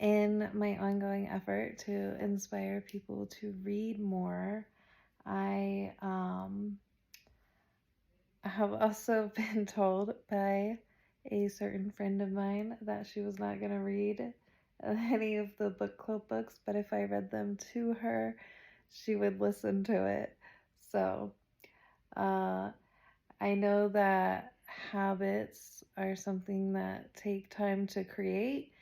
In my ongoing effort to inspire people to read more, I have also been told by a certain friend of mine that she was not going to read any of the book club books, but if I read them to her, she would listen to it. So, uh, I know that habits are something that take time to create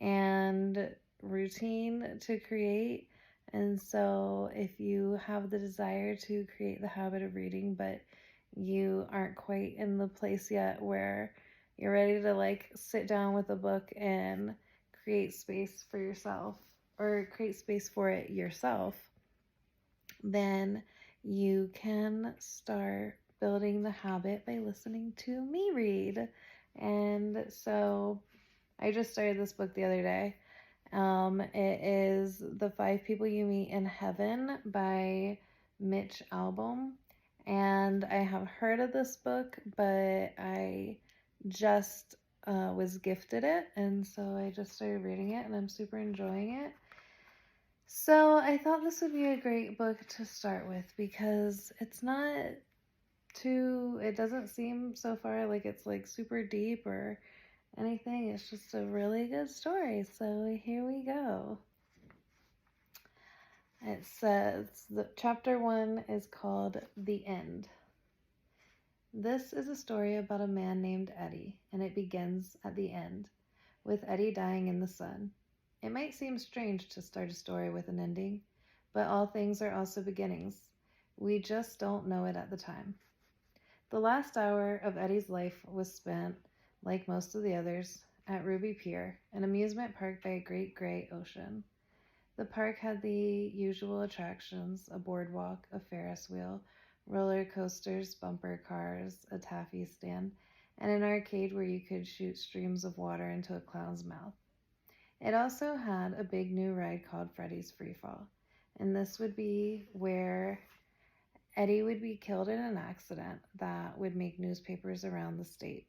and routine to create. And so, if you have the desire to create the habit of reading, but you aren't quite in the place yet where you're ready to like sit down with a book and create space for yourself or create space for it yourself, then you can start building the habit by listening to me read. And so I just started this book the other day. It is The Five People You Meet in Heaven by Mitch Albom. And I have heard of this book, but I just was gifted it. And so I just started reading it and I'm super enjoying it. So I thought this would be a great book to start with because it's not it doesn't seem so far like it's like super deep or anything. It's just a really good story. So here we go. It says chapter 1 is called The End. This is a story about a man named Eddie, and it begins at the end, with Eddie dying in the sun. It might seem strange to start a story with an ending, but all things are also beginnings. We just don't know it at the time. The last hour of Eddie's life was spent, like most of the others, at Ruby Pier, an amusement park by a great gray ocean. The park had the usual attractions: a boardwalk, a Ferris wheel, roller coasters, bumper cars, a taffy stand, and an arcade where you could shoot streams of water into a clown's mouth. It also had a big new ride called Freddy's Freefall, and this would be where Eddie would be killed in an accident that would make newspapers around the state.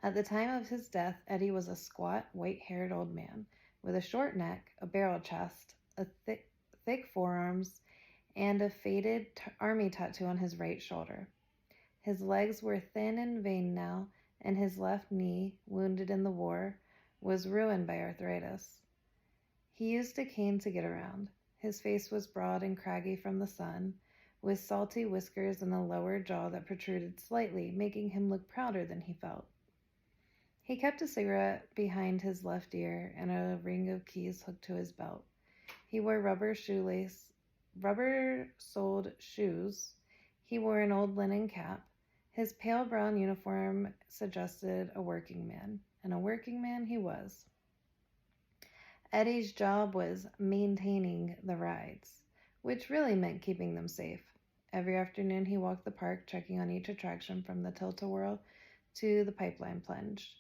At the time of his death, Eddie was a squat, white-haired old man with a short neck, a barrel chest, thick forearms, and a faded army tattoo on his right shoulder. His legs were thin and vain now, and his left knee, wounded in the war, was ruined by arthritis. He used a cane to get around. His face was broad and craggy from the sun, with salty whiskers and a lower jaw that protruded slightly, making him look prouder than he felt. He kept a cigarette behind his left ear and a ring of keys hooked to his belt. He wore rubber-soled shoes. He wore an old linen cap. His pale brown uniform suggested a working man, and a working man he was. Eddie's job was maintaining the rides, which really meant keeping them safe. Every afternoon he walked the park, checking on each attraction from the tilt-a-whirl to the pipeline plunge.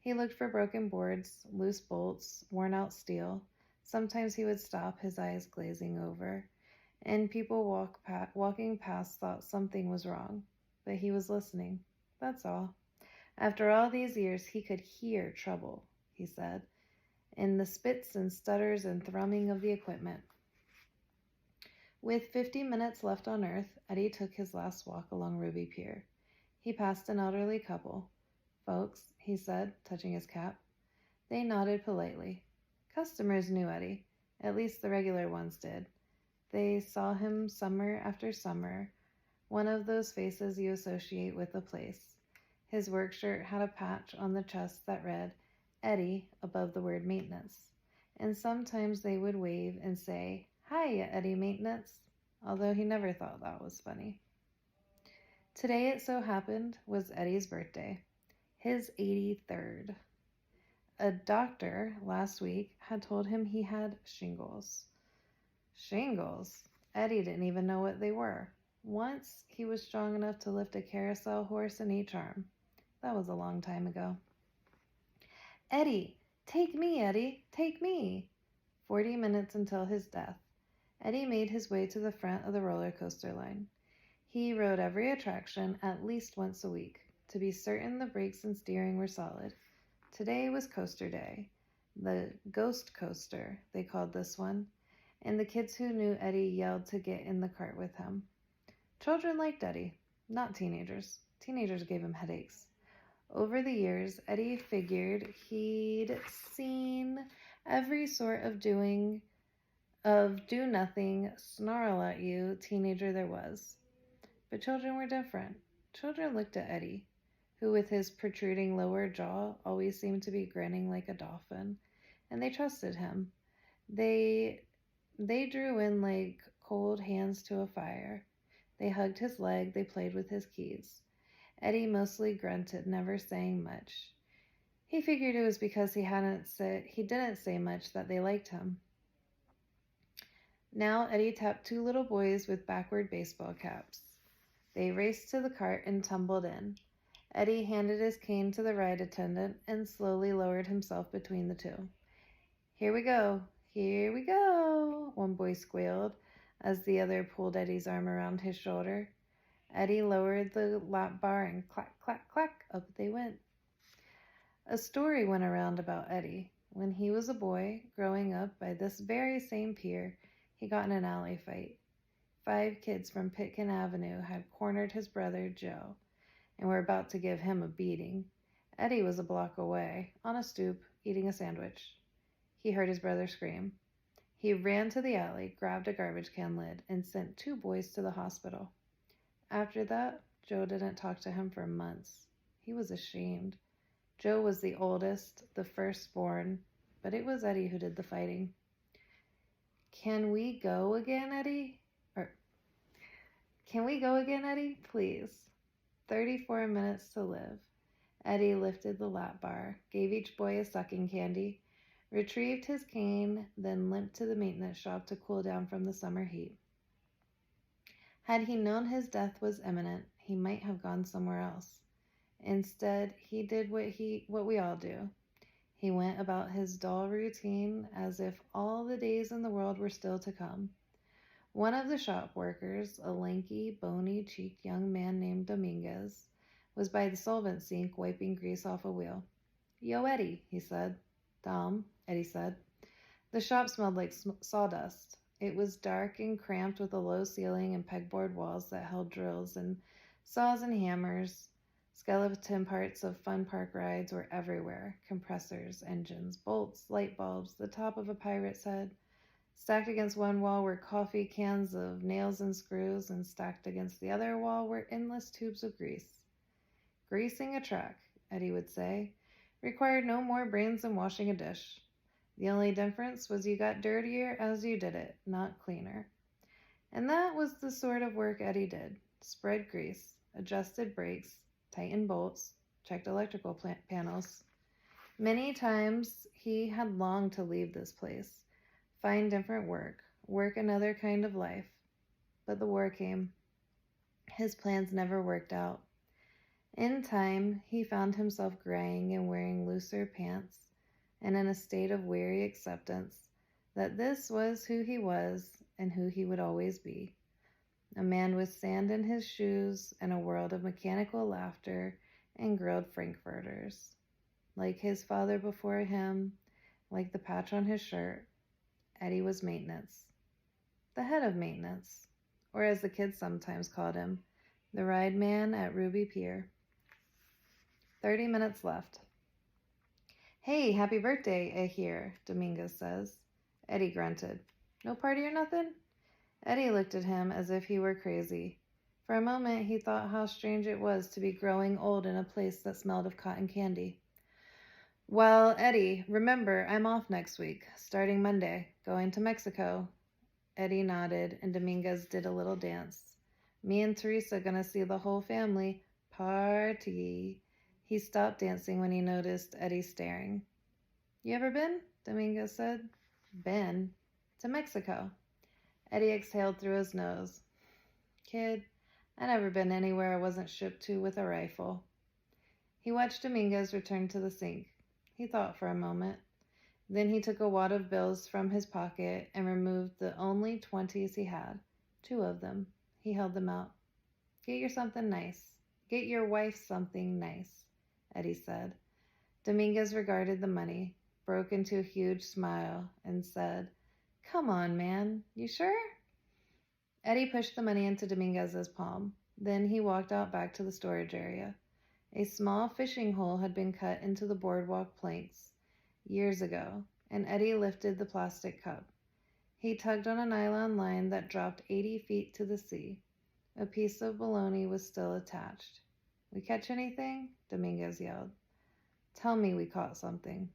He looked for broken boards, loose bolts, worn-out steel. Sometimes he would stop, his eyes glazing over, and people walking past thought something was wrong. But he was listening. That's all. After all these years, he could hear trouble, he said, in the spits and stutters and thrumming of the equipment. With 50 minutes left on Earth, Eddie took his last walk along Ruby Pier. He passed an elderly couple. "Folks," he said, touching his cap. They nodded politely. Customers knew Eddie. At least the regular ones did. They saw him summer after summer, one of those faces you associate with a place. His work shirt had a patch on the chest that read, Eddie, above the word maintenance. And sometimes they would wave and say, "Hi, Eddie Maintenance," although he never thought that was funny. Today, it so happened, was Eddie's birthday. His 83rd. A doctor last week had told him he had shingles. Shingles? Eddie didn't even know what they were. Once, he was strong enough to lift a carousel horse in each arm. That was a long time ago. "Eddie! Take me, Eddie! Take me!" 40 minutes until his death. Eddie made his way to the front of the roller coaster line. He rode every attraction at least once a week, to be certain the brakes and steering were solid. Today was coaster day. The ghost coaster, they called this one, and the kids who knew Eddie yelled to get in the cart with him. Children liked Eddie, not teenagers. Teenagers gave him headaches. Over the years, Eddie figured he'd seen every sort of do nothing, snarl at you teenager there was. But children were different. Children looked at Eddie, who with his protruding lower jaw always seemed to be grinning like a dolphin, and they trusted him. They drew in like cold hands to a fire. They hugged his leg, they played with his keys. Eddie mostly grunted, never saying much. He figured it was because he didn't say much that they liked him. Now Eddie tapped two little boys with backward baseball caps. They raced to the cart and tumbled in. Eddie handed his cane to the ride attendant and slowly lowered himself between the two. Here we go, one boy squealed as the other pulled Eddie's arm around his shoulder. Eddie lowered the lap bar and clack, clack, clack, up they went. A story went around about Eddie. When he was a boy, growing up by this very same pier, he got in an alley fight. 5 kids from Pitkin Avenue had cornered his brother, Joe, and were about to give him a beating. Eddie was a block away, on a stoop, eating a sandwich. He heard his brother scream. He ran to the alley, grabbed a garbage can lid, and sent 2 boys to the hospital. After that, Joe didn't talk to him for months. He was ashamed. Joe was the oldest, the firstborn, but it was Eddie who did the fighting. Can we go again, Eddie? Please. 34 minutes to live. Eddie lifted the lap bar, gave each boy a sucking candy, retrieved his cane, then limped to the maintenance shop to cool down from the summer heat. Had he known his death was imminent, he might have gone somewhere else. Instead, he did what we all do. He went about his dull routine as if all the days in the world were still to come. One of the shop workers, a lanky, bony-cheeked young man named Dominguez, was by the solvent sink wiping grease off a wheel. Yo, Eddie, he said. Dom, Eddie said. The shop smelled like sawdust. It was dark and cramped with a low ceiling and pegboard walls that held drills and saws and hammers. Skeleton parts of fun park rides were everywhere. Compressors, engines, bolts, light bulbs, the top of a pirate's head. Stacked against one wall were coffee cans of nails and screws, and stacked against the other wall were endless tubes of grease. Greasing a truck, Eddie would say, required no more brains than washing a dish. The only difference was you got dirtier as you did it, not cleaner. And that was the sort of work Eddie did. Spread grease, adjusted brakes, tightened bolts, checked electrical panels. Many times he had longed to leave this place, find different work another kind of life. But the war came. His plans never worked out. In time, he found himself graying and wearing looser pants, and in a state of weary acceptance that this was who he was and who he would always be. A man with sand in his shoes and a world of mechanical laughter and grilled frankfurters. Like his father before him, like the patch on his shirt, Eddie was maintenance. The head of maintenance, or as the kids sometimes called him, the ride man at Ruby Pier. 30 minutes left. Hey, happy birthday, I hear, Dominguez says. Eddie grunted. No party or nothing? Eddie looked at him as if he were crazy. For a moment, he thought how strange it was to be growing old in a place that smelled of cotton candy. Well, Eddie, remember, I'm off next week, starting Monday, going to Mexico. Eddie nodded, and Dominguez did a little dance. Me and Teresa gonna see the whole family. Party. He stopped dancing when he noticed Eddie staring. You ever been? Dominguez said. Been? To Mexico. Eddie exhaled through his nose. Kid, I never been anywhere I wasn't shipped to with a rifle. He watched Dominguez return to the sink. He thought for a moment. Then he took a wad of bills from his pocket and removed the only 20s he had. 2 of them. He held them out. Get your something nice. Get your wife something nice, Eddie said. Dominguez regarded the money, broke into a huge smile and said, "Come on, man. You sure?" Eddie pushed the money into Dominguez's palm. Then he walked out back to the storage area. A small fishing hole had been cut into the boardwalk planks years ago, and Eddie lifted the plastic cup. He tugged on a nylon line that dropped 80 feet to the sea. A piece of bologna was still attached. "We catch anything?" Dominguez yelled. "Tell me we caught something."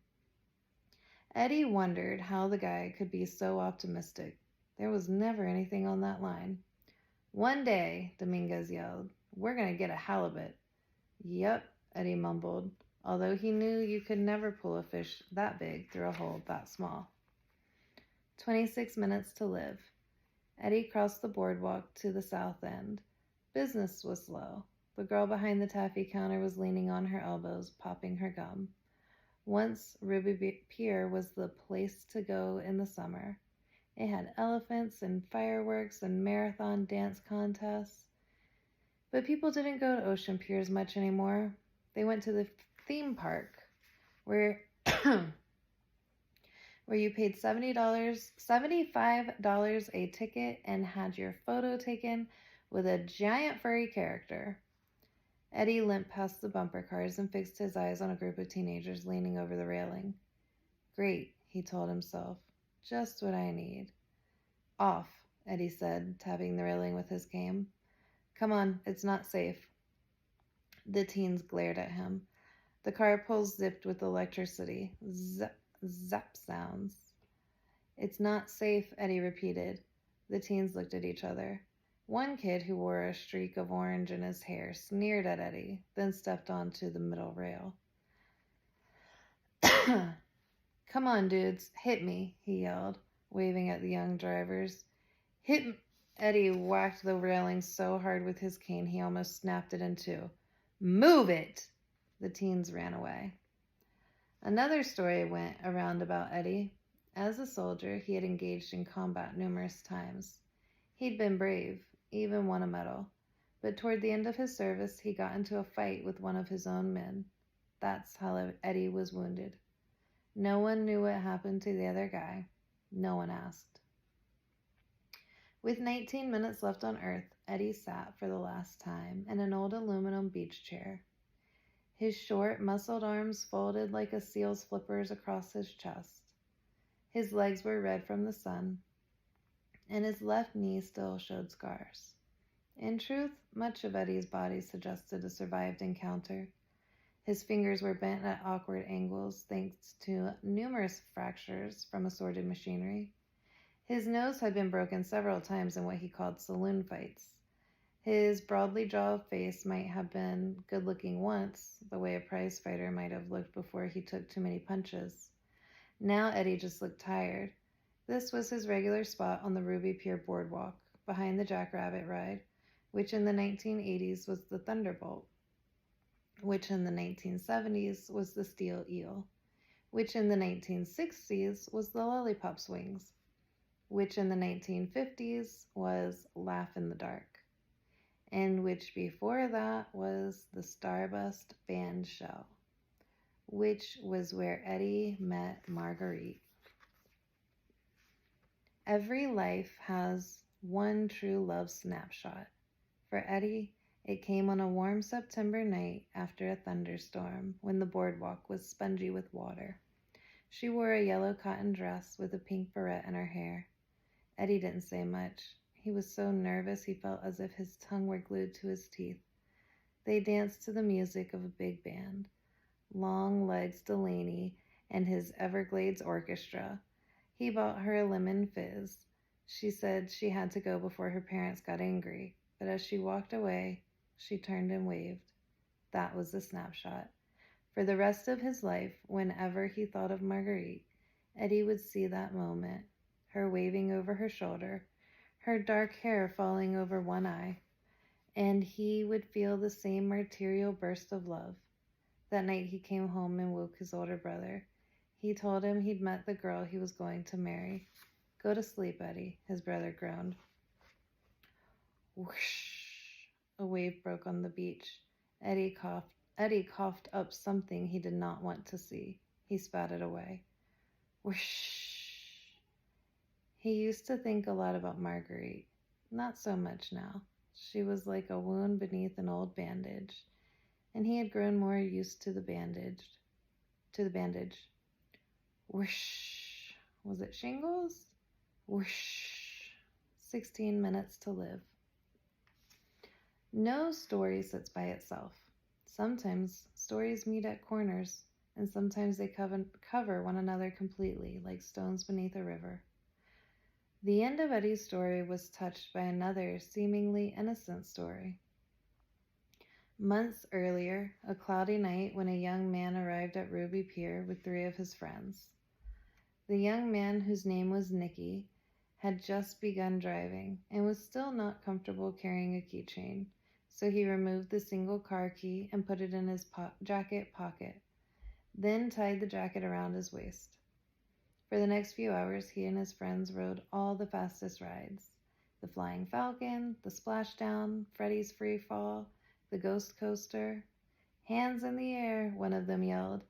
Eddie wondered how the guy could be so optimistic. There was never anything on that line. "One day," Dominguez yelled, "we're going to get a halibut." "Yep," Eddie mumbled, although he knew you could never pull a fish that big through a hole that small. 26 minutes to live. Eddie crossed the boardwalk to the south end. Business was slow. The girl behind the taffy counter was leaning on her elbows, popping her gum. Once, Ruby Pier was the place to go in the summer. It had elephants and fireworks and marathon dance contests. But people didn't go to ocean piers much anymore. They went to the theme park, where where you paid $75 a ticket and had your photo taken with a giant furry character. Eddie limped past the bumper cars and fixed his eyes on a group of teenagers leaning over the railing. "Great," he told himself. "Just what I need." "Off," Eddie said, tapping the railing with his cane. "Come on, it's not safe." The teens glared at him. The car poles zipped with electricity. Zap, zap sounds. "It's not safe," Eddie repeated. The teens looked at each other. One kid who wore a streak of orange in his hair sneered at Eddie, then stepped onto the middle rail. "Come on, dudes, hit me," he yelled, waving at the young drivers. "Hit me!" Eddie whacked the railing so hard with his cane he almost snapped it in two. "Move it!" The teens ran away. Another story went around about Eddie. As a soldier, he had engaged in combat numerous times. He'd been brave, even won a medal. But toward the end of his service, he got into a fight with one of his own men. That's how Eddie was wounded. No one knew what happened to the other guy. No one asked. With 19 minutes left on Earth, Eddie sat for the last time in an old aluminum beach chair. His short, muscled arms folded like a seal's flippers across his chest. His legs were red from the sun, and his left knee still showed scars. In truth, much of Eddie's body suggested a survived encounter. His fingers were bent at awkward angles thanks to numerous fractures from assorted machinery. His nose had been broken several times in what he called saloon fights. His broadly jawed face might have been good-looking once, the way a prize fighter might have looked before he took too many punches. Now Eddie just looked tired. This was his regular spot on the Ruby Pier boardwalk, behind the Jackrabbit ride, which in the 1980s was the Thunderbolt, which in the 1970s was the Steel Eel, which in the 1960s was the Lollipop Swings, which in the 1950s was Laugh in the Dark, and which before that was the Starburst Band Shell, which was where Eddie met Marguerite. Every life has one true love snapshot. For Eddie, it came on a warm September night after a thunderstorm when the boardwalk was spongy with water. She wore a yellow cotton dress with a pink barrette in her hair. Eddie didn't say much. He was so nervous he felt as if his tongue were glued to his teeth. They danced to the music of a big band. Long Legs Delaney and his Everglades Orchestra. He bought her a lemon fizz. She said she had to go before her parents got angry, but as she walked away, she turned and waved. That was the snapshot. For the rest of his life, whenever he thought of Marguerite, Eddie would see that moment, her waving over her shoulder, her dark hair falling over one eye, and he would feel the same martyrial burst of love. That night he came home and woke his older brother. He told him he'd met the girl he was going to marry. "Go to sleep, Eddie," his brother groaned. Whoosh! A wave broke on the beach. Eddie coughed up something he did not want to see. He spat it away. Whoosh. He used to think a lot about Marguerite. Not so much now. She was like a wound beneath an old bandage, and he had grown more used to the bandage. Whoosh. Was it shingles? Whoosh. 16 minutes to live. No story sits by itself. Sometimes stories meet at corners, and sometimes they cover one another completely, like stones beneath a river. The end of Eddie's story was touched by another seemingly innocent story. Months earlier, a cloudy night when a young man arrived at Ruby Pier with 3 of his friends. The young man, whose name was Nicky, had just begun driving and was still not comfortable carrying a keychain, so he removed the single car key and put it in his jacket pocket, then tied the jacket around his waist. For the next few hours, he and his friends rode all the fastest rides. The Flying Falcon, the Splashdown, Freddy's Free Fall, the Ghost Coaster. Hands in the air, one of them yelled.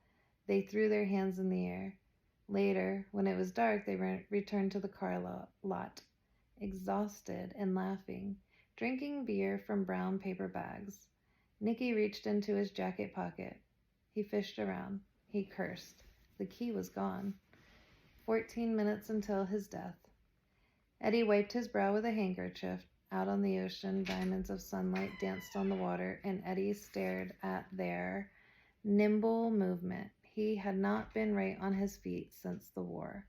They threw their hands in the air. Later, when it was dark, they returned to the car lot, exhausted and laughing, drinking beer from brown paper bags. Nicky reached into his jacket pocket. He fished around. He cursed. The key was gone. 14 minutes until his death. Eddie wiped his brow with a handkerchief. Out on the ocean, diamonds of sunlight danced on the water, and Eddie stared at their nimble movement. He had not been right on his feet since the war.